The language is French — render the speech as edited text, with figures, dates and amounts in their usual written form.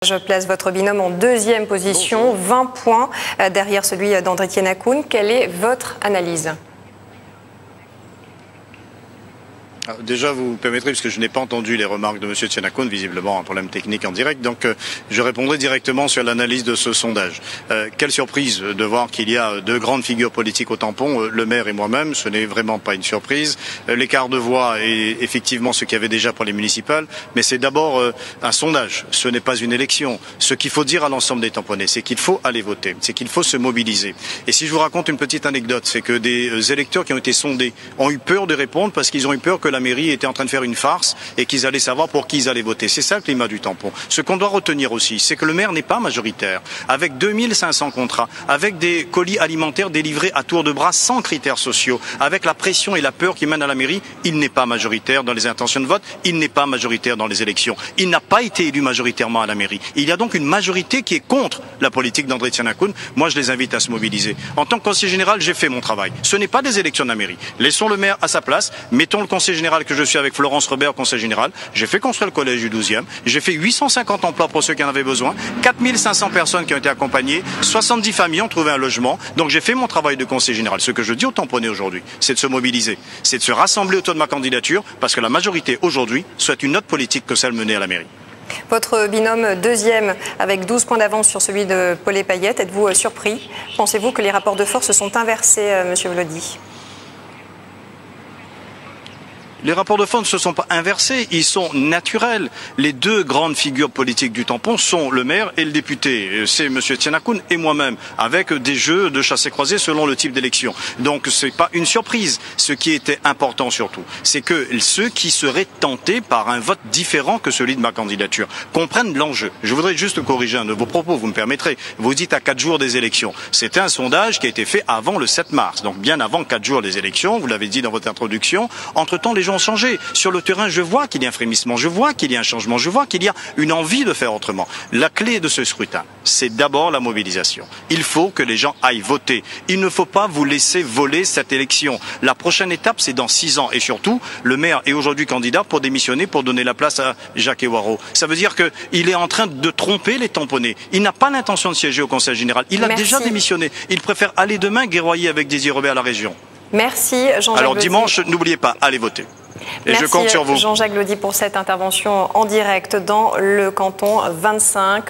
Je place votre binôme en deuxième position, 20 points derrière celui d'André Tienakoun. Quelle est votre analyse ? Déjà, vous permettrez, puisque je n'ai pas entendu les remarques de M. Tienakoun, visiblement un problème technique en direct, donc je répondrai directement sur l'analyse de ce sondage. Quelle surprise de voir qu'il y a deux grandes figures politiques au tampon, le maire et moi-même, ce n'est vraiment pas une surprise. L'écart de voix est effectivement ce qu'il y avait déjà pour les municipales, mais c'est d'abord un sondage, ce n'est pas une élection. Ce qu'il faut dire à l'ensemble des tamponnais, c'est qu'il faut aller voter, c'est qu'il faut se mobiliser. Et si je vous raconte une petite anecdote, c'est que des électeurs qui ont été sondés ont eu peur de répondre parce qu'ils ont eu peur que la mairie était en train de faire une farce et qu'ils allaient savoir pour qui ils allaient voter. C'est ça le climat du tampon. Ce qu'on doit retenir aussi, c'est que le maire n'est pas majoritaire. Avec 2500 contrats, avec des colis alimentaires délivrés à tour de bras sans critères sociaux, avec la pression et la peur qui mènent à la mairie, il n'est pas majoritaire dans les intentions de vote, il n'est pas majoritaire dans les élections. Il n'a pas été élu majoritairement à la mairie. Il y a donc une majorité qui est contre la politique d'André Tienakoun. Moi, je les invite à se mobiliser. En tant que conseiller général, j'ai fait mon travail. Ce n'est pas des élections de la mairie. Laissons le maire à sa place. Mettons le conseiller général que je suis avec Florence Robert, conseil général. J'ai fait construire le collège du 12e. J'ai fait 850 emplois pour ceux qui en avaient besoin. 4500 personnes qui ont été accompagnées. 70 familles ont trouvé un logement. Donc j'ai fait mon travail de conseiller général. Ce que je dis aux tamponnais aujourd'hui, c'est de se mobiliser. C'est de se rassembler autour de ma candidature parce que la majorité aujourd'hui souhaite une autre politique que celle menée à la mairie. Votre binôme deuxième avec 12 points d'avance sur celui de Paulet Payette. Êtes-vous surpris? Pensez-vous que les rapports de force se sont inversés, Monsieur Vlody? Les rapports de force ne se sont pas inversés, ils sont naturels. Les deux grandes figures politiques du tampon sont le maire et le député. C'est M. Tienakoun et moi-même, avec des jeux de chassé-croisé selon le type d'élection. Donc ce n'est pas une surprise. Ce qui était important surtout, c'est que ceux qui seraient tentés par un vote différent que celui de ma candidature comprennent l'enjeu. Je voudrais juste corriger un de vos propos, vous me permettrez. Vous dites à 4 jours des élections. C'était un sondage qui a été fait avant le 7 mars, donc bien avant 4 jours des élections, vous l'avez dit dans votre introduction. Entre-temps, les gens ont changé. Sur le terrain, je vois qu'il y a un frémissement, je vois qu'il y a un changement, je vois qu'il y a une envie de faire autrement. La clé de ce scrutin, c'est d'abord la mobilisation. Il faut que les gens aillent voter. Il ne faut pas vous laisser voler cette élection. La prochaine étape, c'est dans 6 ans. Et surtout, le maire est aujourd'hui candidat pour démissionner, pour donner la place à Jacques Ewaro. Ça veut dire qu'il est en train de tromper les tamponnés. Il n'a pas l'intention de siéger au Conseil général. Il a déjà démissionné. Il préfère aller demain guerroyer avec Désiré Robert à la région. Merci Jean-Jacques. Alors dimanche, n'oubliez pas, allez voter. Et je compte sur vous. Jean-Jacques Lody pour cette intervention en direct dans le canton 25.